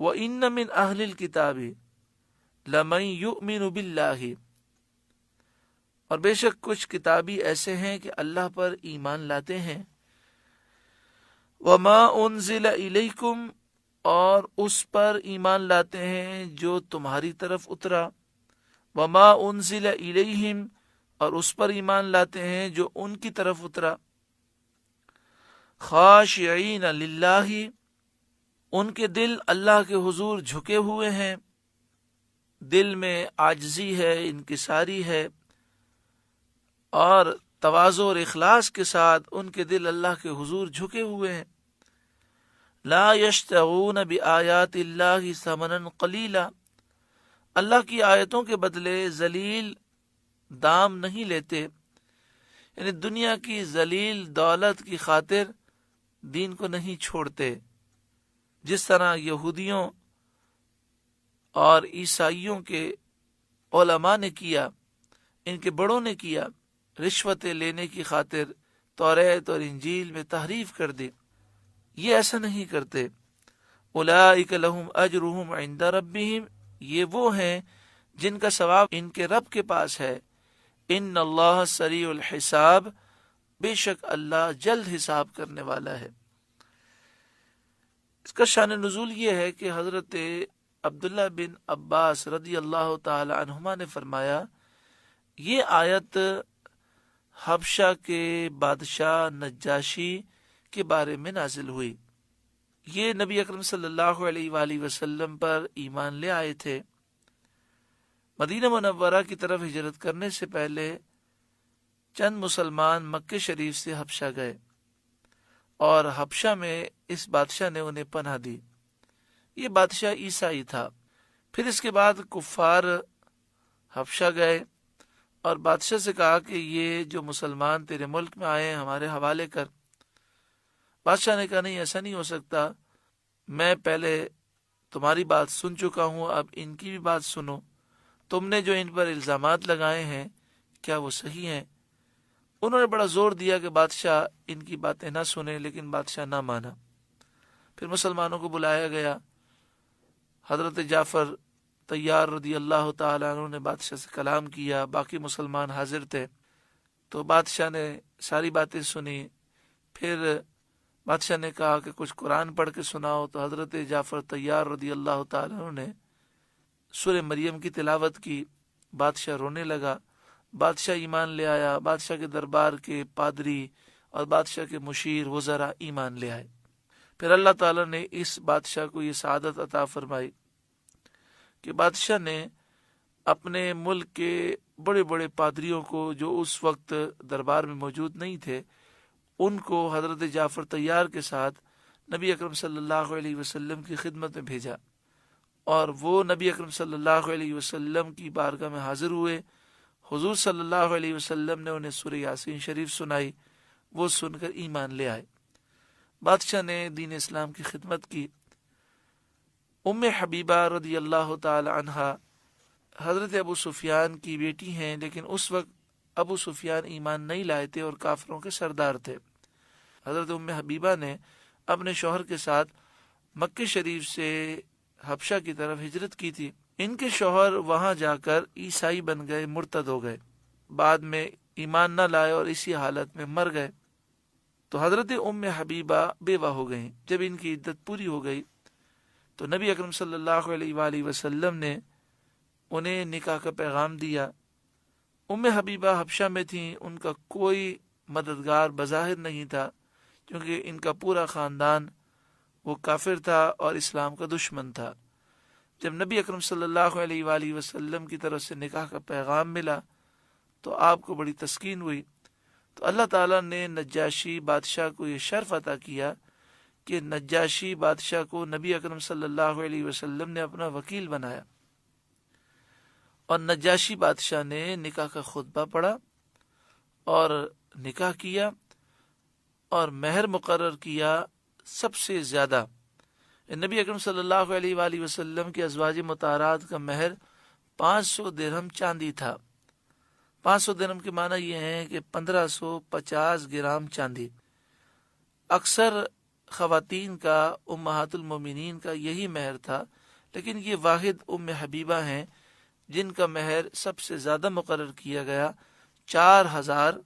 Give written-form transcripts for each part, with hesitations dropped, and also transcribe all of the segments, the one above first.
وَإِنَّ مِنْ أَهْلِ الْكِتَابِ لَمَنْ يُؤْمِنُ بِاللَّهِ، اور بے شک کچھ کتابی ایسے ہیں کہ اللہ پر ایمان لاتے ہیں، وَمَا أُنزِلَ إِلَيْكُمْ، اور اس پر ایمان لاتے ہیں جو تمہاری طرف اترا، وَمَا أُنزِلَ إِلَيْهِمْ، اور اس پر ایمان لاتے ہیں جو ان کی طرف اترا، خاشعین للہ، ان کے دل اللہ کے حضور جھکے ہوئے ہیں، دل میں عاجزی ہے، انکساری ہے، اور تواضع اور اخلاص کے ساتھ ان کے دل اللہ کے حضور جھکے ہوئے ہیں، لا یشترون بآیات اللہ ثمنا قلیلا، اللہ کی آیتوں کے بدلے ذلیل دام نہیں لیتے، یعنی دنیا کی ذلیل دولت کی خاطر دین کو نہیں چھوڑتے، جس طرح یہودیوں اور عیسائیوں کے علماء نے کیا، ان کے بڑوں نے کیا، رشوتیں لینے کی خاطر توریت اور انجیل میں تحریف کر دی۔ یہ ایسا نہیں کرتے۔ اولئک لہم اجرہم عند ربہم، یہ وہ ہیں جن کا ثواب ان کے رب کے پاس ہے، ان اللہ سریع الحساب، بے شک اللہ جلد حساب کرنے والا ہے۔ اس کا شان نزول یہ ہے کہ حضرت عبداللہ بن عباس رضی اللہ تعالی عنہما نے فرمایا، یہ آیت حبشہ کے بادشاہ نجاشی کے بارے میں نازل ہوئی۔ یہ نبی اکرم صلی اللہ علیہ وآلہ وسلم پر ایمان لے آئے تھے۔ مدینہ منورہ کی طرف ہجرت کرنے سے پہلے چند مسلمان مکہ شریف سے حبشہ گئے، اور حبشہ میں اس بادشاہ نے انہیں پناہ دی۔ یہ بادشاہ عیسائی تھا۔ پھر اس کے بعد کفار حبشہ گئے اور بادشاہ سے کہا کہ یہ جو مسلمان تیرے ملک میں آئے ہیں ہمارے حوالے کر۔ بادشاہ نے کہا نہیں، ایسا نہیں ہو سکتا، میں پہلے تمہاری بات سن چکا ہوں، اب ان کی بھی بات سنو، تم نے جو ان پر الزامات لگائے ہیں کیا وہ صحیح ہیں؟ انہوں نے بڑا زور دیا کہ بادشاہ ان کی باتیں نہ سنے، لیکن بادشاہ نہ مانا۔ پھر مسلمانوں کو بلایا گیا، حضرت جعفر طیار رضی اللہ تعالیٰ عنہ نے بادشاہ سے کلام کیا، باقی مسلمان حاضر تھے، تو بادشاہ نے ساری باتیں سنی۔ پھر بادشاہ نے کہا کہ کچھ قرآن پڑھ کے سناؤ، تو حضرت جعفر طیار رضی اللہ تعالیٰ عنہ نے سورہ مریم کی تلاوت کی۔ بادشاہ رونے لگا، بادشاہ ایمان لے آیا، بادشاہ کے دربار کے پادری اور بادشاہ کے مشیر وزراء ایمان لے آئے۔ پھر اللہ تعالیٰ نے اس بادشاہ کو یہ سعادت عطا فرمائی کہ بادشاہ نے اپنے ملک کے بڑے بڑے پادریوں کو، جو اس وقت دربار میں موجود نہیں تھے، ان کو حضرت جعفر طیار کے ساتھ نبی اکرم صلی اللہ علیہ وسلم کی خدمت میں بھیجا، اور وہ نبی اکرم صلی اللہ علیہ وسلم کی بارگاہ میں حاضر ہوئے۔ حضور صلی اللہ علیہ وسلم نے انہیں سورہ یاسین شریف سنائی، وہ سن کر ایمان لے آئے۔ بادشاہ نے دین اسلام کی خدمت کی۔ ام حبیبہ رضی اللہ تعالی عنہا حضرت ابو سفیان کی بیٹی ہیں، لیکن اس وقت ابو سفیان ایمان نہیں لائے تھے اور کافروں کے سردار تھے۔ حضرت ام حبیبہ نے اپنے شوہر کے ساتھ مکہ شریف سے حبشہ کی طرف ہجرت کی تھی۔ ان کے شوہر وہاں جا کر عیسائی بن گئے، مرتد ہو گئے، بعد میں ایمان نہ لائے اور اسی حالت میں مر گئے۔ تو حضرت ام حبیبہ بیوہ ہو گئیں۔ جب ان کی عدت پوری ہو گئی تو نبی اکرم صلی اللہ علیہ وآلہ وسلم نے انہیں نکاح کا پیغام دیا۔ ام حبیبہ حبشہ میں تھیں، ان کا کوئی مددگار بظاہر نہیں تھا، کیونکہ ان کا پورا خاندان وہ کافر تھا اور اسلام کا دشمن تھا۔ جب نبی اکرم صلی اللہ علیہ وآلہ وسلم کی طرف سے نکاح کا پیغام ملا تو آپ کو بڑی تسکین ہوئی۔ تو اللہ تعالیٰ نے نجاشی بادشاہ کو یہ شرف عطا کیا کہ نجاشی بادشاہ کو نبی اکرم صلی اللہ علیہ وسلم نے اپنا وکیل بنایا، اور نجاشی بادشاہ نے نکاح کا خطبہ پڑھا اور نکاح کیا، اور مہر مقرر کیا سب سے زیادہ۔ نبی اکرم صلی اللہ علیہ وآلہ وسلم کے ازواج مطہرات کا مہر 500 درہم چاندی تھا۔ 500 درہم کے معنی یہ ہیں کہ 1550 گرام چاندی۔ اکثر خواتین کا امہات المومنین کا یہی مہر تھا، لیکن یہ واحد ام حبیبہ ہیں جن کا مہر سب سے زیادہ مقرر کیا گیا 4000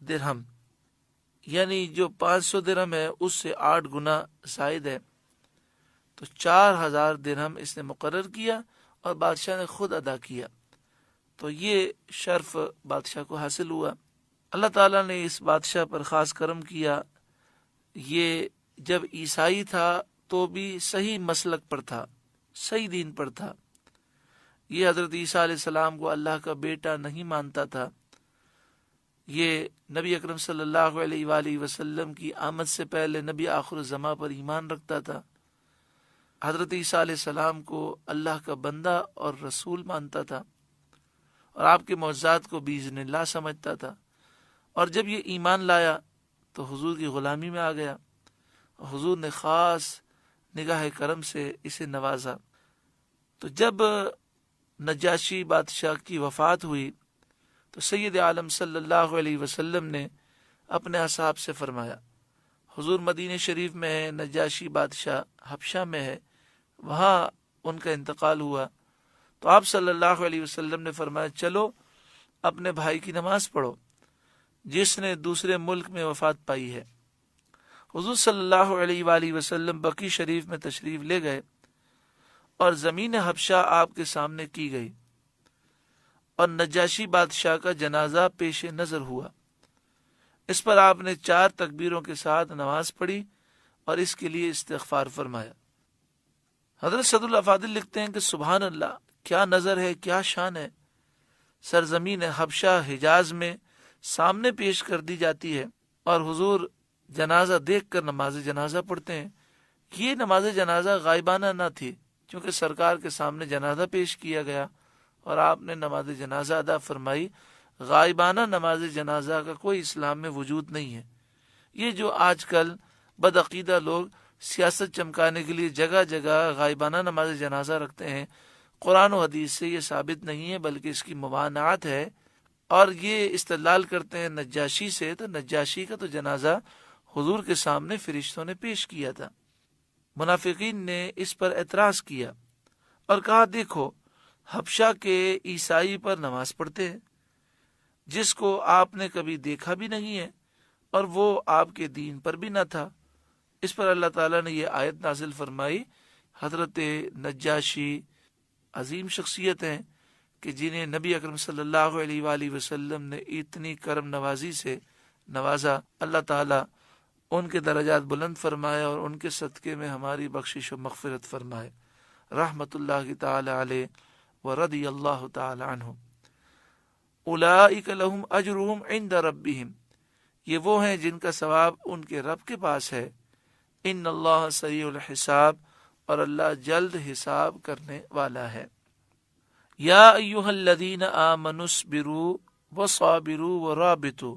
درہم، یعنی جو 500 درہم ہے اس سے 8 گنا زائد ہے، تو 4000 درہم اس نے مقرر کیا اور بادشاہ نے خود ادا کیا، تو یہ شرف بادشاہ کو حاصل ہوا۔ اللہ تعالیٰ نے اس بادشاہ پر خاص کرم کیا، یہ جب عیسائی تھا تو بھی صحیح مسلک پر تھا، صحیح دین پر تھا، یہ حضرت عیسیٰ علیہ السلام کو اللہ کا بیٹا نہیں مانتا تھا، یہ نبی اکرم صلی اللہ علیہ وآلہ وسلم کی آمد سے پہلے نبی آخر الزماں پر ایمان رکھتا تھا، حضرت عیسیٰ علیہ السلام کو اللہ کا بندہ اور رسول مانتا تھا، اور آپ کے معجزات کو بإذن اللہ سمجھتا تھا، اور جب یہ ایمان لایا تو حضور کی غلامی میں آ گیا، حضور نے خاص نگاہ کرم سے اسے نوازا۔ تو جب نجاشی بادشاہ کی وفات ہوئی تو سید عالم صلی اللہ علیہ وسلم نے اپنے اصحاب سے فرمایا، حضور مدینہ شریف میں ہے، نجاشی بادشاہ حبشہ میں ہے، وہاں ان کا انتقال ہوا، تو آپ صلی اللہ علیہ وسلم نے فرمایا چلو اپنے بھائی کی نماز پڑھو جس نے دوسرے ملک میں وفات پائی ہے۔ حضور صلی اللہ علیہ وآلہ وسلم بقی شریف میں تشریف لے گئے اور زمین حبشہ آپ کے سامنے کی گئی، اور نجاشی بادشاہ کا جنازہ پیش نظر ہوا، اس پر آپ نے 4 تکبیروں کے ساتھ نماز پڑھی اور اس کے لیے استغفار فرمایا۔ حضرت سعد الافاضل لکھتے ہیں کہ سبحان اللہ، کیا نظر ہے، کیا شان ہے، سرزمین حبشہ حجاز میں سامنے پیش کر دی جاتی ہے اور حضور جنازہ دیکھ کر نماز جنازہ پڑھتے ہیں۔ یہ نماز جنازہ غائبانہ نہ تھی، چونکہ سرکار کے سامنے جنازہ پیش کیا گیا اور آپ نے نماز جنازہ ادا فرمائی۔ غائبانہ نماز جنازہ کا کوئی اسلام میں وجود نہیں ہے۔ یہ جو آج کل بدعقیدہ لوگ سیاست چمکانے کے لیے جگہ جگہ غائبانہ نماز جنازہ رکھتے ہیں، قرآن و حدیث سے یہ ثابت نہیں ہے، بلکہ اس کی ممانعت ہے، اور یہ استدلال کرتے ہیں نجاشی سے، تو نجاشی کا تو جنازہ حضور کے سامنے فرشتوں نے پیش کیا تھا۔ منافقین نے اس پر اعتراض کیا اور کہا دیکھو حبشہ کے عیسائی پر نماز پڑھتے ہیں جس کو آپ نے کبھی دیکھا بھی نہیں ہے اور وہ آپ کے دین پر بھی نہ تھا۔ اس پر اللہ تعالیٰ نے یہ آیت نازل فرمائی، حضرت نجاشی عظیم شخصیت ہیں کہ جنہیں نبی اکرم صلی اللہ علیہ وآلہ وسلم نے اتنی کرم نوازی سے نوازا، اللہ تعالیٰ ان کے درجات بلند فرمائے اور ان کے صدقے میں ہماری بخشش و مغفرت فرمائے، رحمت اللہ تعالی علیہ ورضی اللہ تعالی عنہ۔ اولئک لہم اجرہم عند ربہم، یہ وہ ہیں جن کا ثواب ان کے رب کے پاس ہے، ان اللہ سریع الحساب، اور اللہ جلد حساب کرنے والا ہے۔ یا ایہا الذین آمنوا اصبروا وصابروا ورابطوا،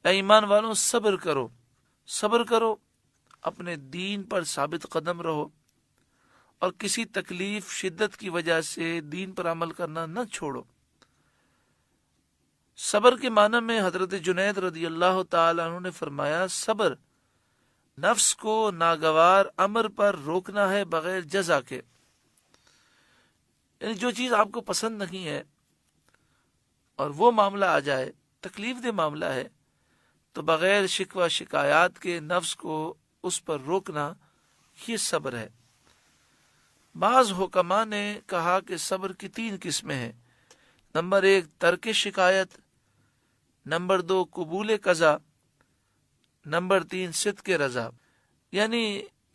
اے ایمان والوں صبر کرو، صبر کرو، اپنے دین پر ثابت قدم رہو، اور کسی تکلیف شدت کی وجہ سے دین پر عمل کرنا نہ چھوڑو۔ صبر کے معنی میں حضرت جنید رضی اللہ تعالی عنہ نے فرمایا، صبر نفس کو ناگوار امر پر روکنا ہے بغیر جزا کے، یعنی جو چیز آپ کو پسند نہیں ہے اور وہ معاملہ آ جائے، تکلیف دہ معاملہ ہے، تو بغیر شکوہ شکایات کے نفس کو اس پر روکنا، یہ صبر ہے۔ بعض حکماء نے کہا کہ صبر کی 3 قسمیں ہیں۔ نمبر 1 ترک شکایت، نمبر 2 قبول قضا، نمبر 3 صدق رضا، یعنی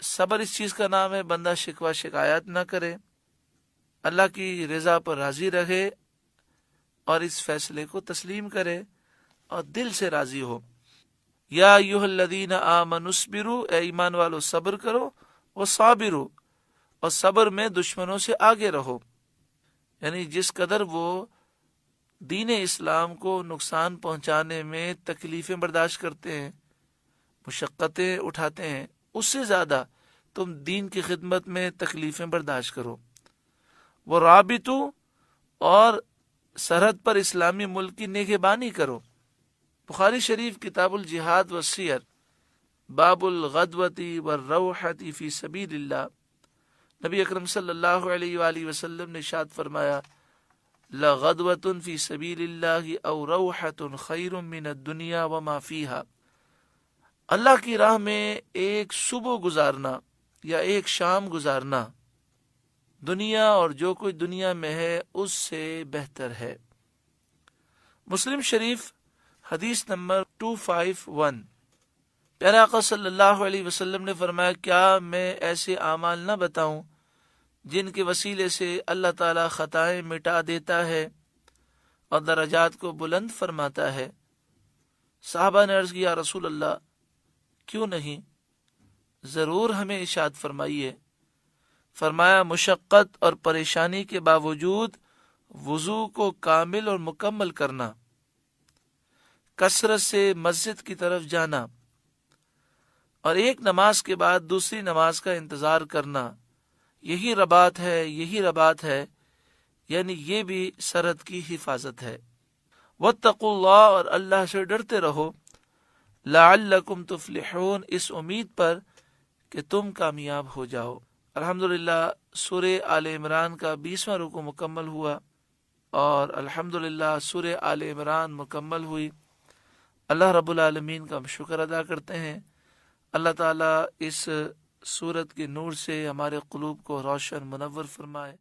صبر اس چیز کا نام ہے بندہ شکوہ شکایت نہ کرے، اللہ کی رضا پر راضی رہے اور اس فیصلے کو تسلیم کرے اور دل سے راضی ہو۔ یا ایھا الذین آمنوا اصبروا، اے ایمان والو صبر کرو، وصابروا، اور صبر میں دشمنوں سے آگے رہو، یعنی جس قدر وہ دین اسلام کو نقصان پہنچانے میں تکلیفیں برداشت کرتے ہیں، مشقتیں اٹھاتے ہیں، اس سے زیادہ تم دین کی خدمت میں تکلیفیں برداشت کرو۔ وہ رابطو، اور سرحد پر اسلامی ملک کی نگہبانی کرو۔ بخاری شریف کتاب الجہاد والسیر باب الغدوتی والروحتی فی سبیل اللہ، نبی اکرم صلی اللہ علیہ وآلہ وسلم نے ارشاد فرمایا لغدوۃ فی سبیل اللہ او روحۃ خیر من الدنیا وما فیہا، اللہ کی راہ میں ایک صبح گزارنا یا ایک شام گزارنا دنیا اور جو کوئی دنیا میں ہے اس سے بہتر ہے۔ مسلم شریف حدیث نمبر 251۔ پیارے آقا صلی اللہ علیہ وسلم نے فرمایا کیا میں ایسے اعمال نہ بتاؤں جن کے وسیلے سے اللہ تعالی خطائیں مٹا دیتا ہے اور درجات کو بلند فرماتا ہے؟ صحابہ نے عرض کیا رسول اللہ کیوں نہیں، ضرور ہمیں ارشاد فرمائیے۔ فرمایا مشقت اور پریشانی کے باوجود وضو کو کامل اور مکمل کرنا، کثرت سے مسجد کی طرف جانا اور ایک نماز کے بعد دوسری نماز کا انتظار کرنا، یہی رباط ہے، یہی رباط ہے، یعنی یہ بھی سرحد کی حفاظت ہے۔ واتقوا اللہ، اور اللہ سے ڈرتے رہو، لعلکم تفلحون، اس امید پر کہ تم کامیاب ہو جاؤ۔ الحمدللہ سورہ آل عمران کا 20واں رکوع مکمل ہوا اور الحمدللہ سورہ آل عمران مکمل ہوئی۔ اللہ رب العالمین کا ہم شکر ادا کرتے ہیں۔ اللہ تعالیٰ اس سورت کے نور سے ہمارے قلوب کو روشن منور فرمائے۔